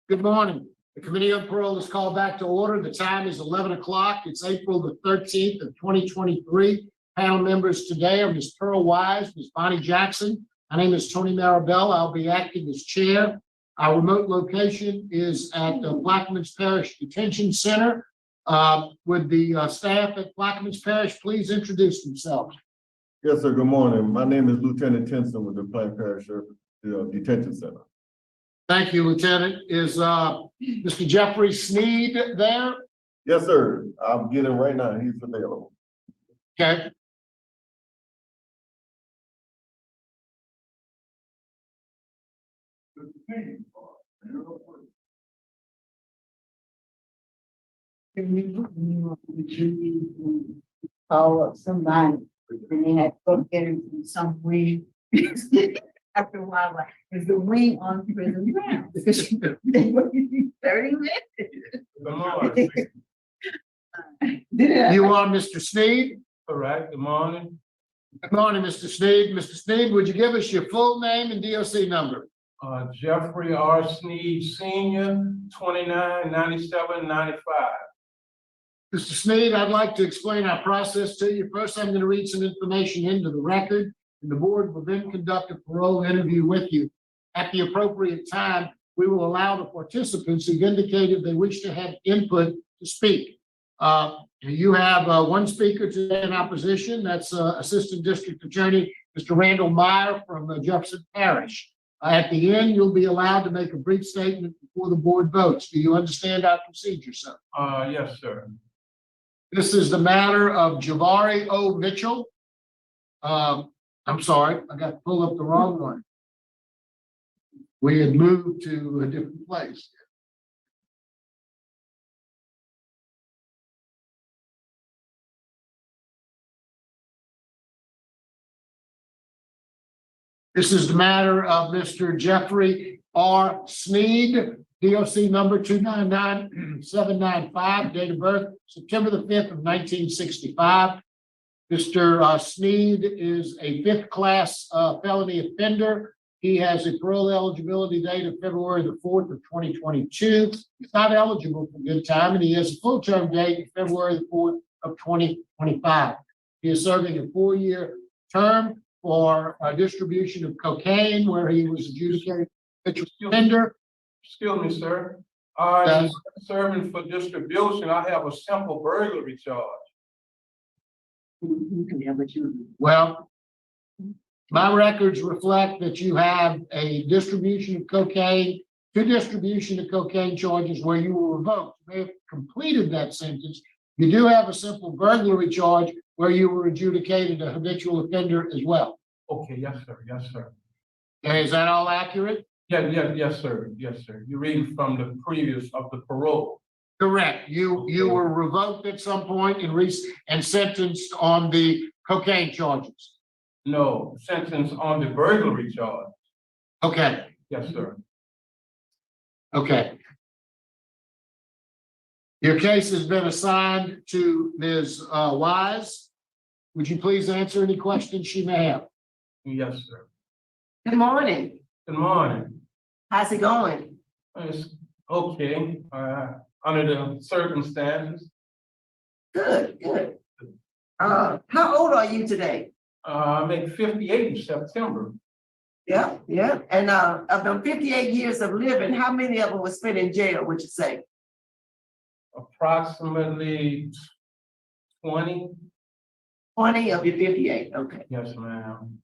Good morning. The Committee on Parole is called back to order. The time is 11 o'clock. It's April the 13th of 2023. Panel members today are Ms. Pearl Wise, Ms. Bonnie Jackson. My name is Tony Marabella. I'll be acting as chair. Our remote location is at the Plaquemines Parish Detention Center. Would the staff at Plaquemines Parish please introduce themselves? Yes, sir. Good morning. My name is Lieutenant Tinson with the Plaquemines Parish Detention Center. Thank you, Lieutenant. Is Mr. Jeffery Snead there? Yes, sir. I'll get him right now. He's available. Okay. Call up somebody and they had to go get him from some wing. After a while, like, is the wing on prison ground? Because they were 30 minutes. You are Mr. Snead? Correct. Good morning. Good morning, Mr. Snead. Mr. Snead, would you give us your full name and DOC number? Jeffery R. Snead Senior, 299795. Mr. Snead, I'd like to explain our process to you. First, I'm going to read some information into the record, and the board will then conduct a parole interview with you. At the appropriate time, we will allow the participants who've indicated they wish to have input to speak. You have one speaker today in opposition. That's Assistant District Attorney, Mr. Randall Meyer from Jefferson Parish. At the end, you'll be allowed to make a brief statement before the board votes. Do you understand our procedure, sir? Yes, sir. This is the matter of Jeffery O. Mitchell. I'm sorry, I got to pull up the wrong one. We had moved to a different place. This is the matter of Mr. Jeffery R. Snead, DOC number 299795, date of birth September the 5th of 1965. Mr. Snead is a fifth class felony offender. He has a parole eligibility date of February the 4th of 2022. He's not eligible for good time, and he has a full term date of February the 4th of 2025. He is serving a 4-year term for distribution of cocaine, where he was adjudicated offender. Excuse me, sir. I'm serving for distribution. I have a simple burglary charge. Well, my records reflect that you have a distribution of cocaine, 2 distribution of cocaine charges where you were revoked. You may have completed that sentence. You do have a simple burglary charge where you were adjudicated a habitual offender as well. Okay, yes, sir. Yes, sir. Okay, is that all accurate? Yes, sir. Yes, sir. You're reading from the previous of the parole. Correct. You were revoked at some point and sentenced on the cocaine charges. No, sentence on the burglary charge. Okay. Yes, sir. Okay. Your case has been assigned to Ms. Wise. Would you please answer any questions she may have? Yes, sir. Good morning. Good morning. How's it going? It's okay. Under the circumstances. Good, good. How old are you today? I make 58 in September. Yeah, yeah. And of the 58 years of living, how many of them were spent in jail, would you say? Approximately 20. 20 of your 58, okay. Yes, ma'am.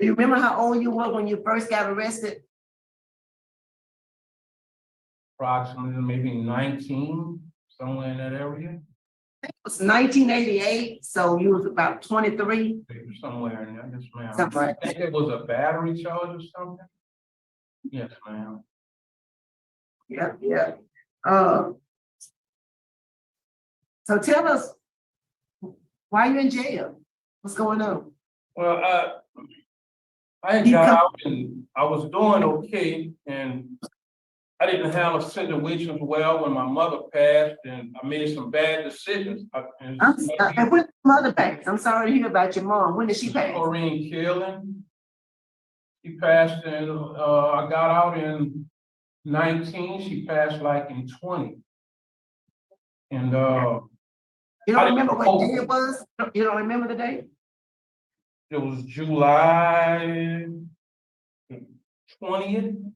Do you remember how old you were when you first got arrested? Approximately maybe 19, somewhere in that area. It was 1988, so you was about 23. Maybe somewhere in there, yes, ma'am. Something like I think it was a battery charge or something. Yes, ma'am. Yeah, yeah. So tell us, why you in jail? What's going on? Well, I had got out and I was doing okay, and I didn't handle situations well when my mother passed, and I made some bad decisions. And when mother passed, I'm sorry to hear about your mom. When did she pass? Maureen Killing. She passed, and I got out in 19, she passed like in 20. And, You I don't didn't remember what hope- day it was? You don't remember the date? it was July 20th.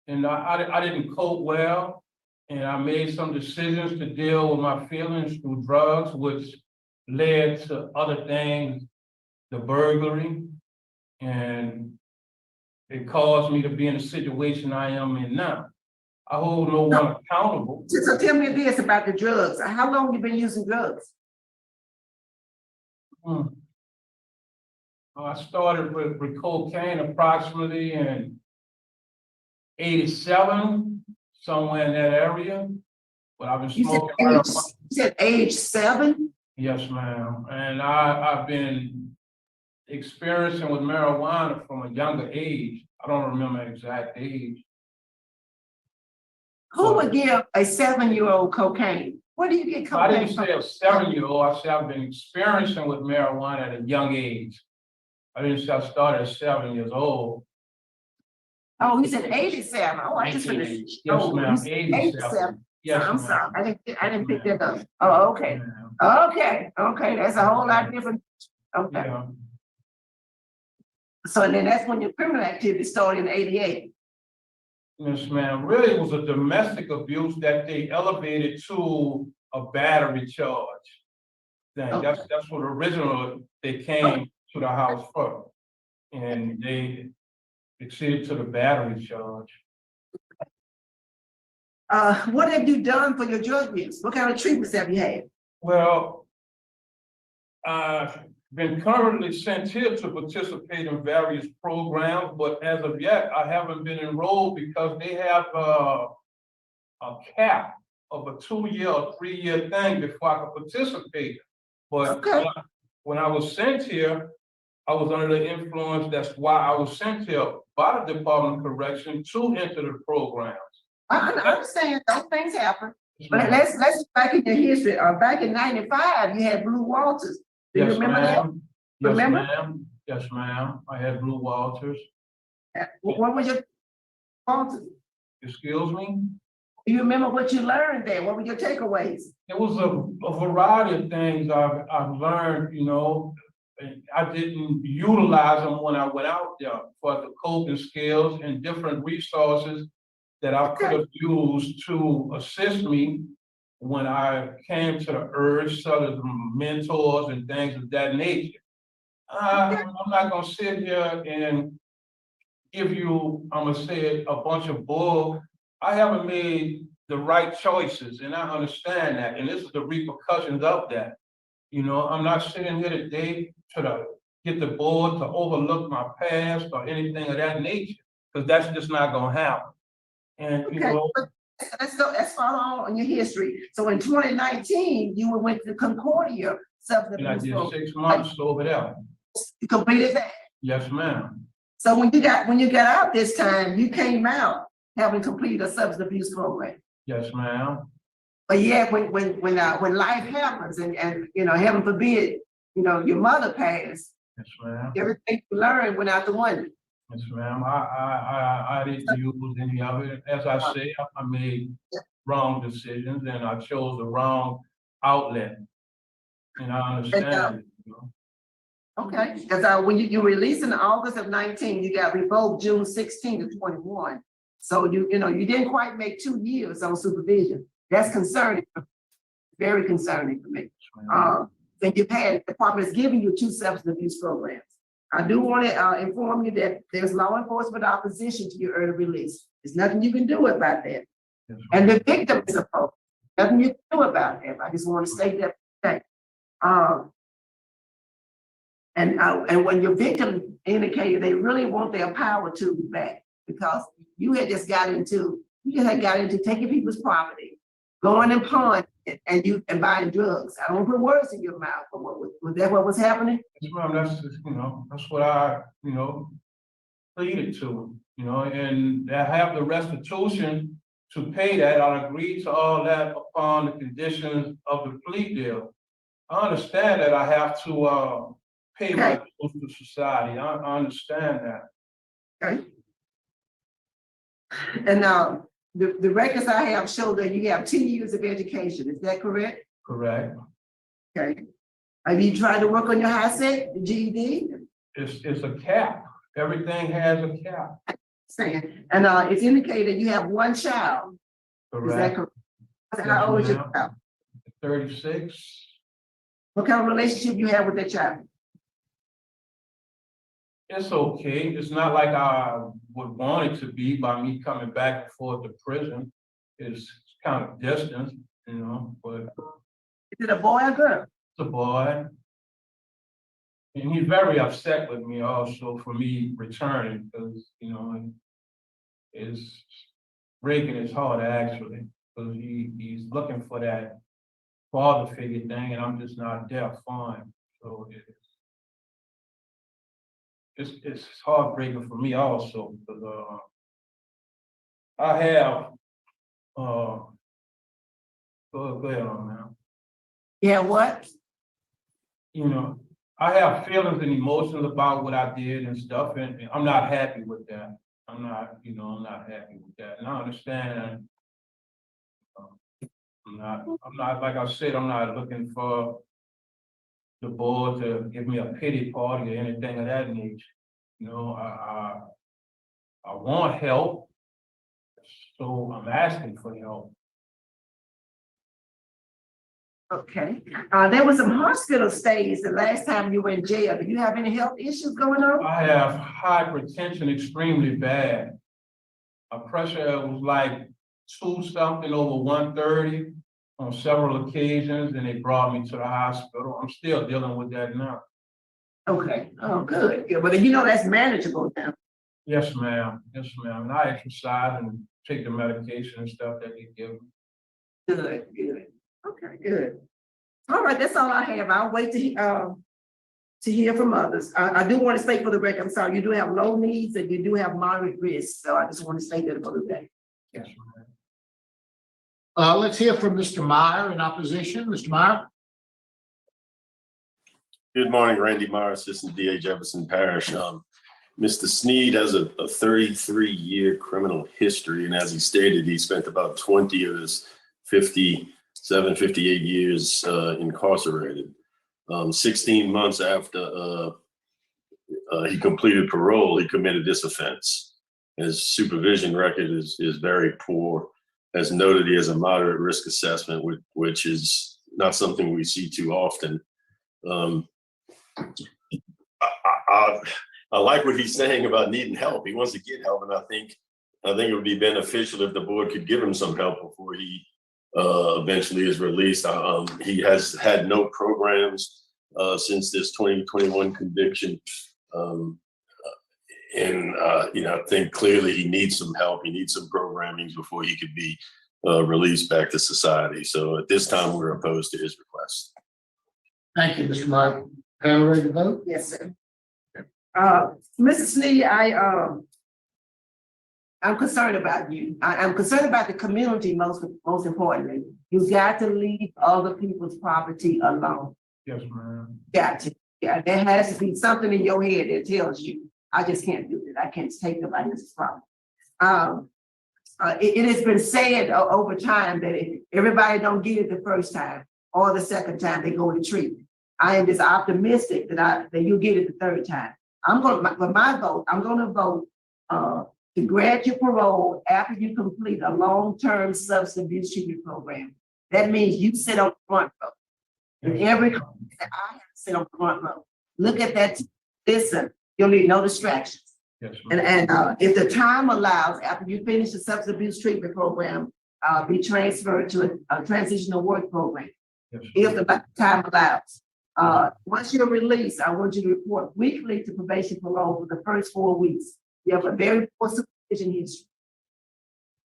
And I didn't cope well, and I made some decisions to deal with my feelings through drugs, which led to other things, the burglary, and it caused me to be in the situation I am in now. I hold no one accountable. So tell me this about the drugs. How long you been using drugs? I started with cocaine approximately in 87, somewhere in that area. But I've been You said smoking age, marijuana. you said age 7? Yes, ma'am. And I've been experiencing with marijuana from a younger age. I don't remember exact age. Who would give a 7-year-old cocaine? Where do you get I cocaine didn't from? say a 7-year-old, I said I've been experiencing with marijuana at a young age. I didn't say I started at 7 years old. Oh, you said 87. Oh, I just finished. Yes, Oh, ma'am, you said 87. Yes, I'm ma'am. sorry. I didn't pick ma'am. that up. Oh, okay. Ma'am. Okay. That's a whole lot different. Okay. Yeah. So then that's when your criminal activity started in 88. Yes, ma'am. Really, it was a domestic abuse that they elevated to a battery charge. Thing. Okay. That's what originally they came to the house for. And they exceeded to the battery charge. What have you done for your drug use? What kind of treatments have you had? Well, I've been currently sent here to participate in various programs, but as of yet, I haven't been enrolled because they have a cap of a 2-year or 3-year thing before I could participate. But Okay. when I was sent here, I was under the influence. That's why I was sent here by the Department of Correction to enter the programs. I understand those things happen. But let's back in your history. Back in 95, you had Blue Walters. Do you Yes, remember that? ma'am. Yes, Remember? ma'am. Yes, ma'am. I had Blue Walters. What was your Walters? Excuse me? Do you remember what you learned there? What were your takeaways? It was a variety of things I've learned, you know. And I didn't utilize them when I went out there for the coping skills and different resources that I could have used to assist me when I came to the earth, such as mentors and things of that nature. I'm not gonna sit here and give you, I'm gonna say it, a bunch of bull. I haven't made the right choices, and I understand that, and this is the repercussions of that. You know, I'm not sitting here today to get the board to overlook my past or anything of that nature, because that's just not gonna happen. And, you Okay, know, but let's follow on your history. So in 2019, you went to Concordia substance and I abuse did program. 6 months over there. You completed that. Yes, ma'am. So when you got out this time, you came out having completed a substance abuse program. Yes, ma'am. But yeah, when life happens and you know, heaven forbid, you know, your mother passed, Yes, ma'am. everything you learned went out the window. Yes, ma'am. I didn't use any of it. As I say, I made wrong decisions and I chose the wrong outlet. And I understand it, you know. Okay, because when you released in August of 19, you got revoked June 16 to 21. So you know, you didn't quite make 2 years on supervision. That's concerning, very concerning for me. Then you've had, the department is giving you 2 substance abuse programs. I do want to inform you that there's law enforcement opposition to your early release. There's nothing you can do about that. Yes, And the victim is opposed. Nothing you can do about that. I just want to state that. Okay. And when your victim indicated they really want their power to be back, because you had got into taking people's property, going and pawning and buying drugs. I don't put words in your mouth, but was that what was happening? Yes, ma'am, that's just, you know, that's what I, you know, pleaded to, you know, and I have the restitution to pay that. I agreed to all that upon the conditions of the plea deal. I understand that I have to pay my dues to society. I understand that. Okay. And the records I have show that you have 10 years of education. Is that correct? Correct. Okay. Have you tried to work on your high set, the GED? It's a cap. Everything has a cap. Saying, and it's indicated you have one child. Is that Correct. correct? How old is your ma'am. child? 36. What kind of relationship you have with that child? It's okay. It's not like I would want it to be by me coming back and forth to prison. It's kind of distant, you know, but Is it a boy or girl? it's a boy. And he's very upset with me also for me returning because, you know, it's breaking his heart actually, because he's looking for that father figure thing and I'm just not there for him. So it's heartbreaking for me also because I have go ahead on now. Yeah, what? You know, I have feelings and emotions about what I did and stuff, and I'm not happy with that. I'm not happy with that. And I understand. I'm not, like I said, I'm not looking for the board to give me a pity party or anything of that nature. You know, I want help, so I'm asking for help. Okay. There was some hospital stays the last time you were in jail. Do you have any health issues going on? I have hypertension extremely bad. My pressure was like 2 something over 130 on several occasions, and they brought me to the hospital. I'm still dealing with that now. Okay. Oh, good. Yeah, but you know that's manageable now. Yes, ma'am. Yes, ma'am. And I exercise and take the medication and stuff that they give me. Good, good. Okay, good. All right, that's all I have. I'll wait to hear from others. I do want to state for the record, I'm sorry, you do have low needs and you do have moderate risk. So I just want to state that for the day. Yes, ma'am. Let's hear from Mr. Meyer in opposition. Mr. Meyer? Good morning, Randy Meyer, Assistant DA, Jefferson Parish. Mr. Snead has a 33-year criminal history, and as he stated, he spent about 20 of his 57, 58 years incarcerated. 16 months after he completed parole, he committed this offense. His supervision record is very poor. As noted, he has a moderate risk assessment, which is not something we see too often. I like what he's saying about needing help. He wants to get help, and I think it would be beneficial if the board could give him some help before he eventually is released. He has had no programs since this 2021 conviction. I think clearly he needs some help. He needs some programming before he could be released back to society. So at this time, we're opposed to his request. Thank you, Mr. Meyer. Panel ready to vote? Yes, sir. Mrs. Snead, I'm concerned about you. I'm concerned about the community most importantly. You've got to leave other people's property alone. Yes, ma'am. Got to. Yeah, there has to be something in your head that tells you, I just can't do it. I can't take nobody else's property. It has been said over time that if everybody don't get it the first time or the second time, they go to treatment. I am just optimistic that you'll get it the third time. For my vote, I'm going to vote to grant you parole after you complete a long-term substance abuse treatment program. That means you sit on the front row. In every class that I have to sit on the front row. Look at that. Listen, you'll need no distractions. Yes, ma'am. And if the time allows, after you finish the substance abuse treatment program, be transferred to a transitional work program. Yes, If the time allows. Once you're released, I want you to report weekly to probation parole for the first 4 weeks. You have a very poor supervision history.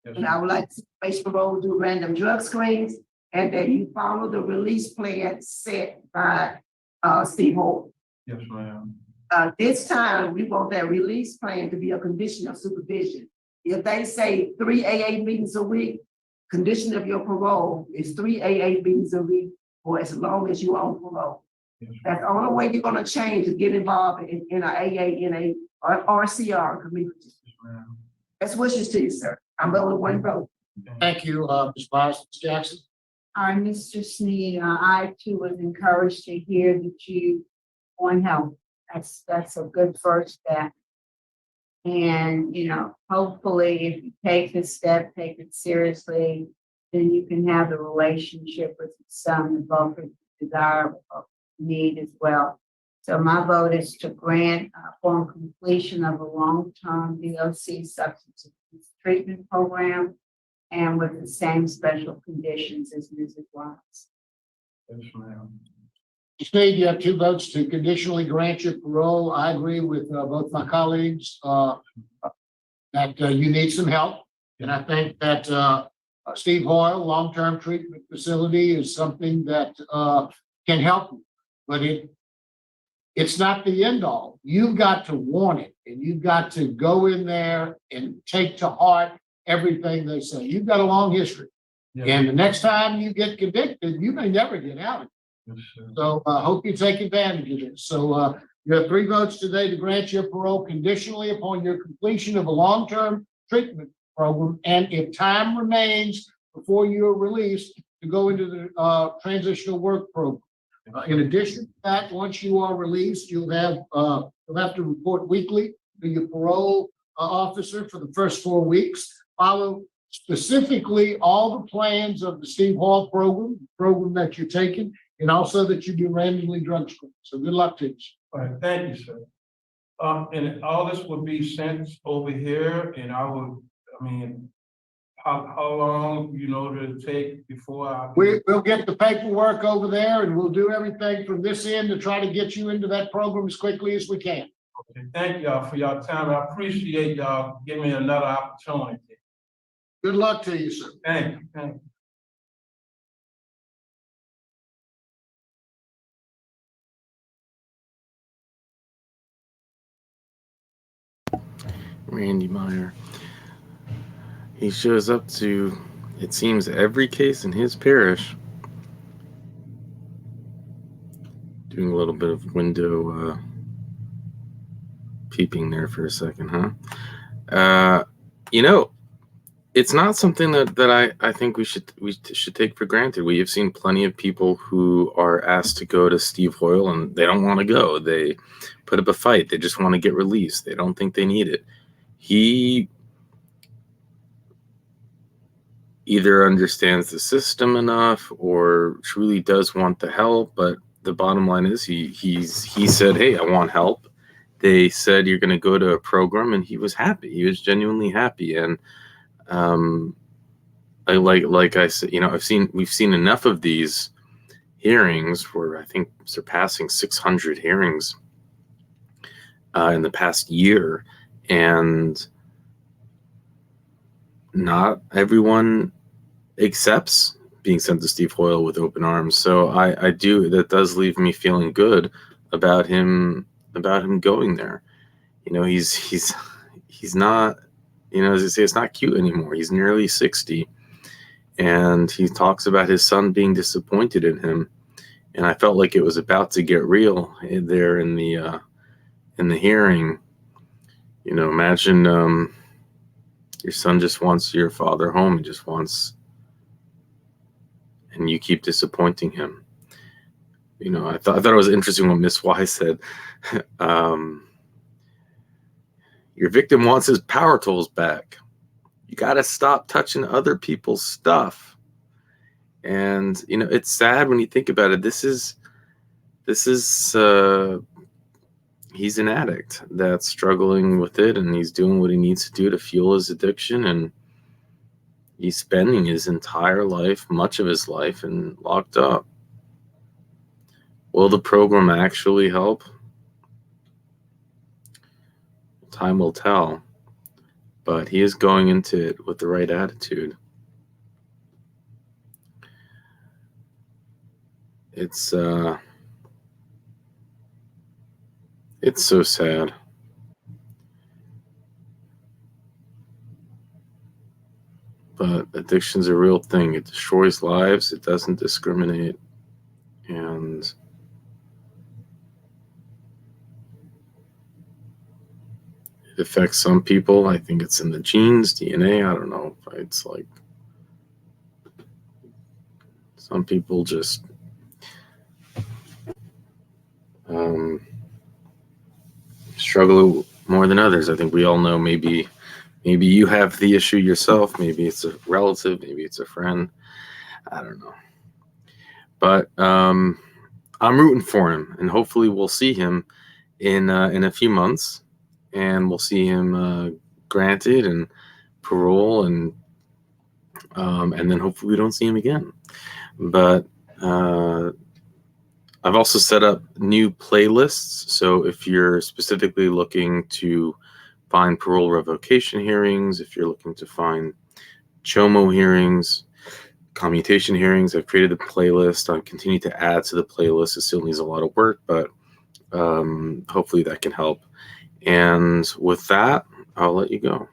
yes, And I would like to see probation parole do random drug screens and that you follow the release plan set by Steve Holt. yes, ma'am. This time, we want that release plan to be a condition of supervision. If they say 3 AA meetings a week, condition of your parole is 3 AA meetings a week for as long as you're on parole. Yes, That's the only way you're gonna change is get involved in a AA, in a RCR community. ma'am. Best wishes to you, sir. I'm voting one vote. Thank you, Ms. Myers. Ms. Jackson. Mr. Snead, I too was encouraged to hear that you want help. That's a good first step. And, hopefully if you take this step, take it seriously, then you can have the relationship with your son that both of you desire or need as well. So my vote is to grant upon completion of a long-term DOC substance abuse treatment program and with the same special conditions as Mrs. Watts. Yes, ma'am. Snead, you have 2 votes to conditionally grant your parole. I agree with both my colleagues that you need some help. And I think that Steve Hoyle Long-Term Treatment Facility is something that can help you. But it's not the end all. You've got to want it, and you've got to go in there and take to heart everything they say. You've got a long history. Yes. And the next time you get convicted, you may never get out of it. Yes, sir. So I hope you take advantage of this. So you have 3 votes today to grant your parole conditionally upon your completion of a long-term treatment program. And if time remains before you are released, to go into the transitional work program. In addition to that, once you are released, you'll have to report weekly to your parole officer for the first 4 weeks. Follow specifically all the plans of the Steve Hall program, the program that you're taking, and also that you do randomly drug screening. So good luck to you. All right, thank you, sir. And all this would be sent over here, and how long, did it take before I? We'll get the paperwork over there, and we'll do everything from this end to try to get you into that program as quickly as we can. Okay, thank y'all for your time. I appreciate y'all giving me another opportunity. Good luck to you, sir. Thank you, thank you. Randy Meyer. He shows up to, it seems, every case in his parish. Doing a little bit of window peeping there for a second, huh? It's not something that I think we should take for granted. We have seen plenty of people who are asked to go to Steve Hoyle and they don't want to go. They put up a fight. They just want to get released. They don't think they need it. He either understands the system enough or truly does want the help, but the bottom line is he said, hey, I want help. They said you're going to go to a program, and he was happy. He was genuinely happy. And like I said, we've seen enough of these hearings where I think surpassing 600 hearings in the past year, and not everyone accepts being sent to Steve Hoyle with open arms. So that does leave me feeling good about him going there. He's not, as I say, it's not cute anymore. He's nearly 60, and he talks about his son being disappointed in him. And I felt like it was about to get real there in the hearing. Imagine your son just wants your father home. He just wants, and you keep disappointing him. I thought it was interesting what Miss Wise said. Your victim wants his power tools back. You got to stop touching other people's stuff. And, it's sad when you think about it. This is he's an addict that's struggling with it, and he's doing what he needs to do to fuel his addiction. And he's spending his entire life, much of his life, and locked up. Will the program actually help? Time will tell, but he is going into it with the right attitude. It's so sad. But addiction's a real thing. It destroys lives. It doesn't discriminate. And it affects some people. I think it's in the genes, DNA. I don't know. It's like some people just struggle more than others. I think we all know maybe you have the issue yourself. Maybe it's a relative. Maybe it's a friend. I don't know. But I'm rooting for him, and hopefully we'll see him in a few months, and we'll see him granted and parole, and then hopefully we don't see him again. But I've also set up new playlists. So if you're specifically looking to find parole revocation hearings, if you're looking to find CHOMO hearings, commutation hearings, I've created a playlist. I'll continue to add to the playlist. It still needs a lot of work, but hopefully that can help. And with that, I'll let you go.